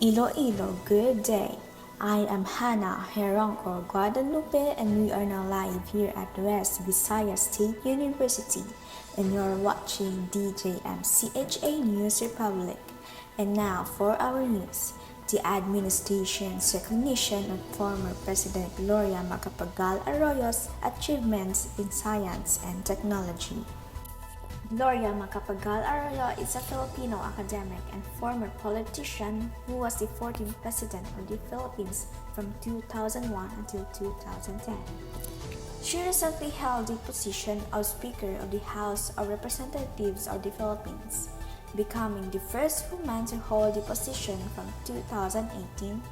Iloilo, good day. I am Hannah Herongko Guadalupe and we are now live here at West Visayas State University and you're watching DJMCHA News Republic. And now for our news. The administration's recognition of former President Gloria Macapagal Arroyo's achievements in science and technology. Gloria Macapagal Arroyo is a Filipino academic and former politician who was the 14th President of the Philippines from 2001 until 2010. She recently held the position of Speaker of the House of Representatives of the Philippines, becoming the first woman to hold the position from 2018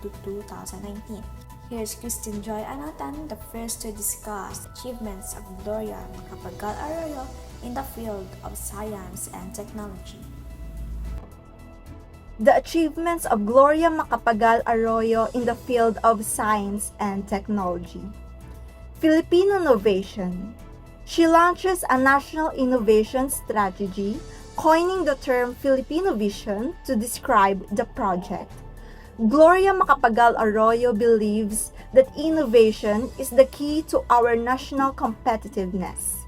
to 2019. Here's Christine Joy Anatan, the first to discuss achievements of Gloria Macapagal Arroyo in the field of science and technology. The achievements of Gloria Macapagal Arroyo in the field of science and technology. Filipino innovation. She launches a national innovation strategy, coining the term Filipino Vision to describe the project. Gloria Macapagal Arroyo believes that innovation is the key to our national competitiveness.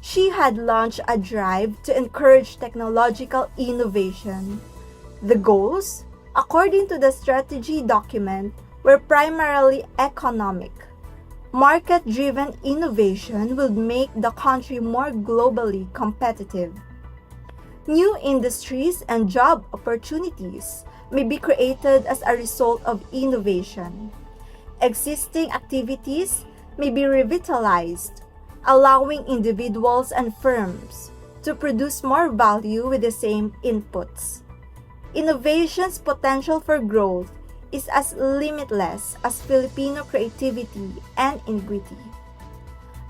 She had launched a drive to encourage technological innovation. The goals, according to the strategy document, were primarily economic. Market-driven innovation will make the country more globally competitive. New industries and job opportunities may be created as a result of innovation. Existing activities may be revitalized, allowing individuals and firms to produce more value with the same inputs. Innovation's potential for growth is as limitless as Filipino creativity and ingenuity.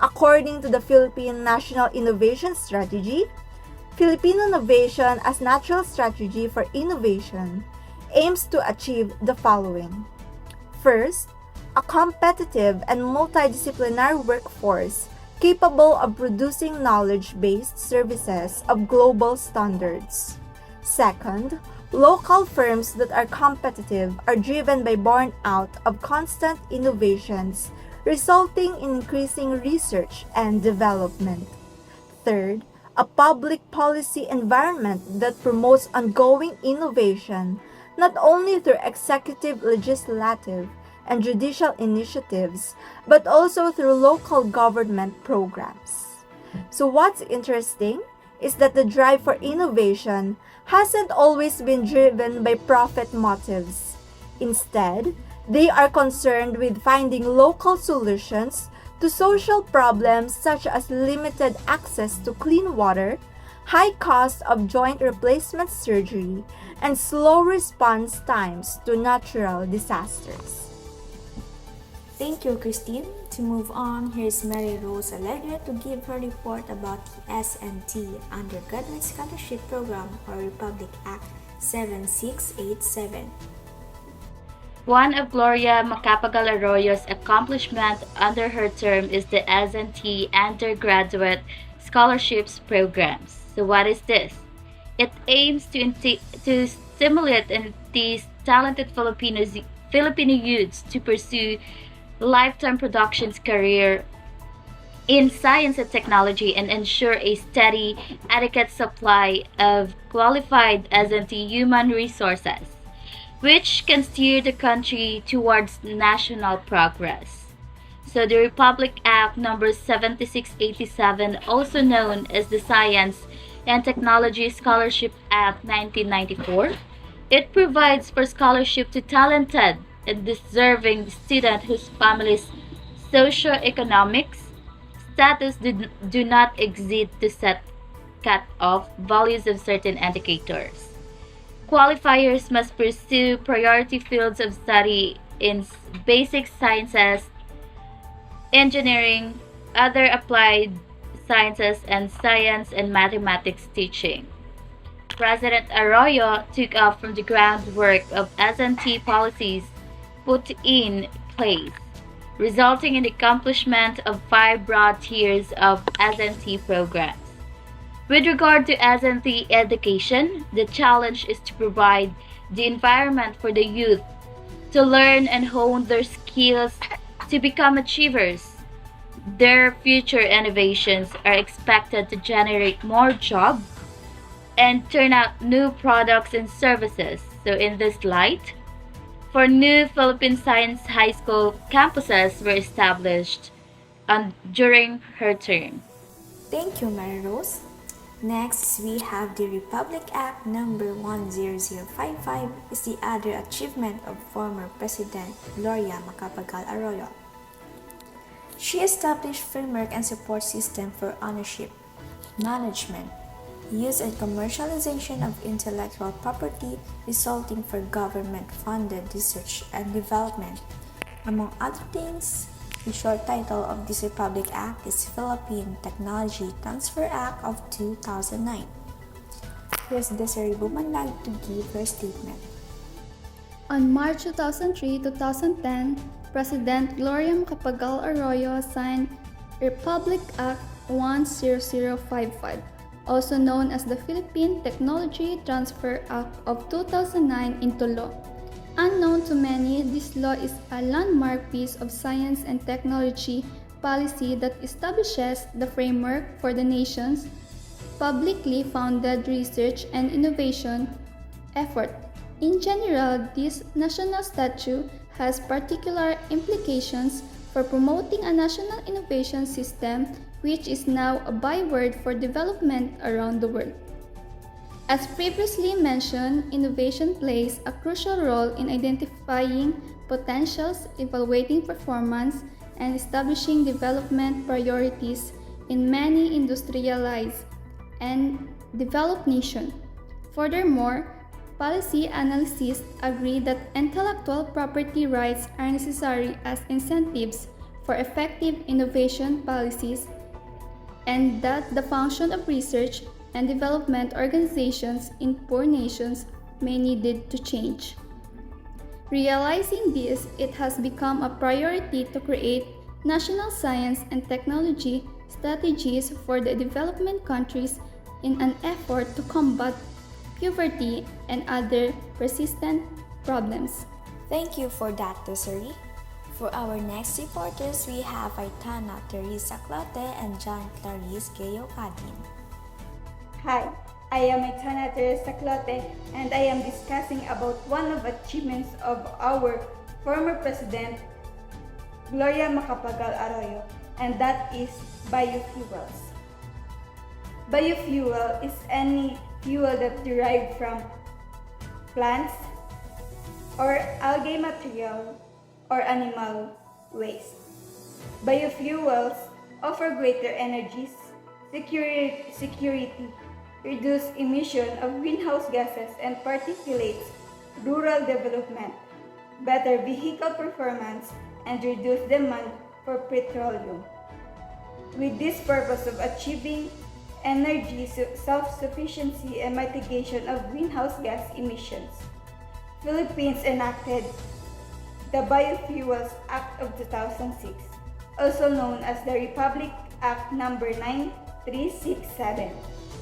According to the Philippine National Innovation Strategy, Filipino innovation as natural strategy for innovation aims to achieve the following. First, a competitive and multidisciplinary workforce capable of producing knowledge-based services of global standards. Second, local firms that are competitive are driven by born out of constant innovations, resulting in increasing research and development. Third, a public policy environment that promotes ongoing innovation not only through executive, legislative, and judicial initiatives, but also through local government programs. So what's interesting is that the drive for innovation hasn't always been driven by profit motives. Instead, they are concerned with finding local solutions to social problems such as limited access to clean water, high cost of joint replacement surgery, and slow response times to natural disasters. Thank you, Christine. To move on, here's Mary Rose Alegre to give her report about the SNT Undergraduate Scholarship Program for Republic Act 7687. One of Gloria Macapagal Arroyo's accomplishments under her term is the SNT Undergraduate Scholarships Programs. So what is this? It aims to stimulate these talented Filipino youths to pursue lifetime productions career in science and technology and ensure a steady, adequate supply of qualified S&T human resources, which can steer the country towards national progress. So the Republic Act number 7687, also known as the Science and Technology Scholarship Act 1994, it provides for scholarship to talented and deserving students whose families' socio-economics status do not exceed the set cut-off values of certain indicators. Qualifiers must pursue priority fields of study in basic sciences, engineering, other applied sciences, and science and mathematics teaching. President Arroyo took off from the groundwork of S&T policies put in place, resulting in the accomplishment of 5 broad tiers of S&T programs. With regard to S&T education, the challenge is to provide the environment for the youth to learn and hone their skills to become achievers. Their future innovations are expected to generate more jobs and turn out new products and services. So, in this light, four new Philippine Science High School campuses were established during her term. Thank you, Mary Rose. Next, we have the Republic Act number 10055 is the other achievement of former President Gloria Macapagal Arroyo. She established framework and support system for ownership, management, use and commercialization of intellectual property resulting from government-funded research and development. Among other things, the short title of this Republic Act is Philippine Technology Transfer Act of 2009. Here's Desiree Bumanlag to give her statement. On March 2003-2010, President Gloria Macapagal Arroyo signed Republic Act 10055, also known as the Philippine Technology Transfer Act of 2009 into law. Unknown to many, this law is a landmark piece of science and technology policy that establishes the framework for the nation's publicly funded research and innovation effort. In general, this national statute has particular implications for promoting a national innovation system which is now a byword for development around the world. As previously mentioned, innovation plays a crucial role in identifying potentials, evaluating performance, and establishing development priorities in many industrialized and developed nations. Furthermore, policy analysts agree that intellectual property rights are necessary as incentives for effective innovation policies and that the function of research and development organizations in poor nations may needed to change. Realizing this, it has become a priority to create national science and technology strategies for the development countries in an effort to combat poverty and other persistent problems. Thank you for that, Desiree. For our next reporters, we have Aitana Teresa Clote and John Clarice Gayo Adin. Hi, I am Aitana Teresa Clote and I am discussing about one of the achievements of our former President Gloria Macapagal Arroyo, and that is biofuels. Biofuel is any fuel that derived from plants or algae material or animal waste. Biofuels offer greater energies, security, reduce emission of greenhouse gases and particulates, rural development, better vehicle performance, and reduce demand for petroleum. With this purpose of achieving energy self-sufficiency and mitigation of greenhouse gas emissions, Philippines enacted the Biofuels Act of 2006, also known as the Republic Act number 9367.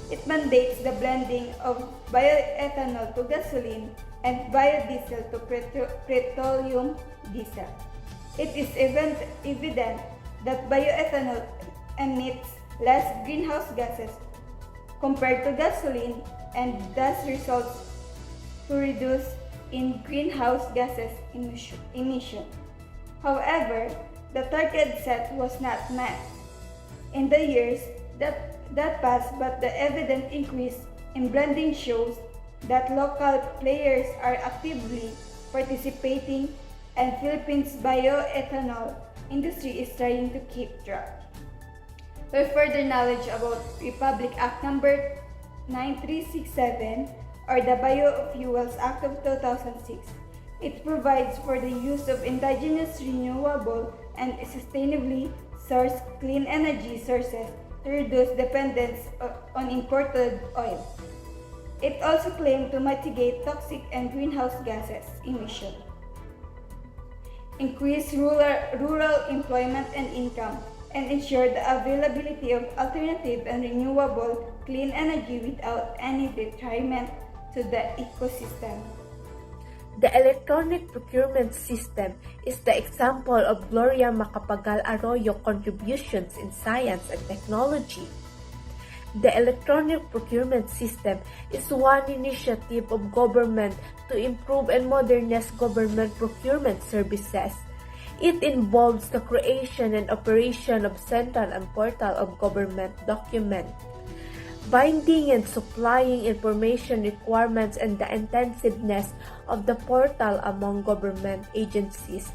It mandates the blending of bioethanol to gasoline and biodiesel to petroleum diesel. It is evident that bioethanol emits less greenhouse gases compared to gasoline and thus results to reduce in greenhouse gases emission. However, the target set was not met in the years that passed, but the evident increase in blending shows that local players are actively participating and Philippines' bioethanol industry is trying to keep track. For further knowledge about Republic Act number 9367 or the Biofuels Act of 2006, it provides for the use of indigenous renewable and sustainably sourced clean energy sources to reduce dependence on imported oil. It also claimed to mitigate toxic and greenhouse gases emission, increase rural employment and income, and ensure the availability of alternative and renewable clean energy without any detriment to the ecosystem. The electronic procurement system is the example of Gloria Macapagal Arroyo contributions in science and technology. The electronic procurement system is one initiative of government to improve and modernize government procurement services. It involves the creation and operation of central and portal of government document, binding and supplying information requirements, and the intensiveness of the portal among government agencies.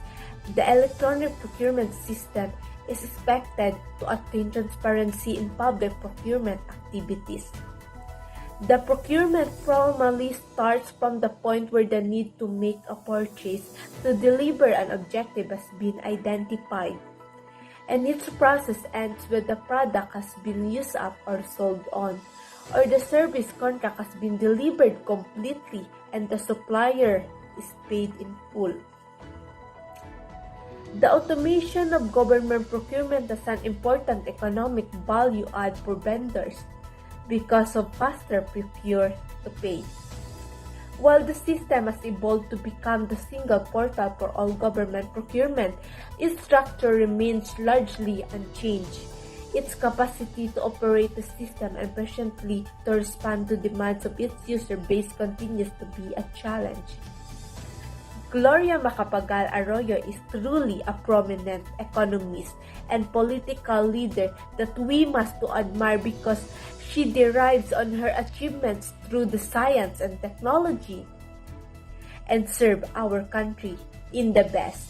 The electronic procurement system is expected to attain transparency in public procurement activities. The procurement formally starts from the point where the need to make a purchase to deliver an objective has been identified, and its process ends when the product has been used up or sold on, or the service contract has been delivered completely and the supplier is paid in full. The automation of government procurement has an important economic value add for vendors because of faster procure-to-pay. While the system has evolved to become the single portal for all government procurement, its structure remains largely unchanged. Its capacity to operate the system efficiently to respond to demands of its user base continues to be a challenge. Gloria Macapagal Arroyo is truly a prominent economist and political leader that we must admire because she derives on her achievements through the science and technology and serve our country in the best.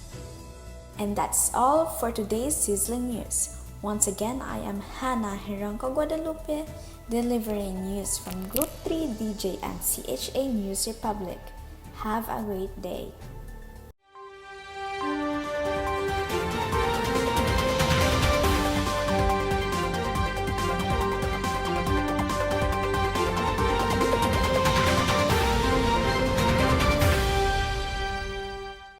And that's all for today's sizzling news. Once again, I am Hannah Heronco Guadalupe, delivering news from Group 3 DJ and CHA News Republic. Have a great day.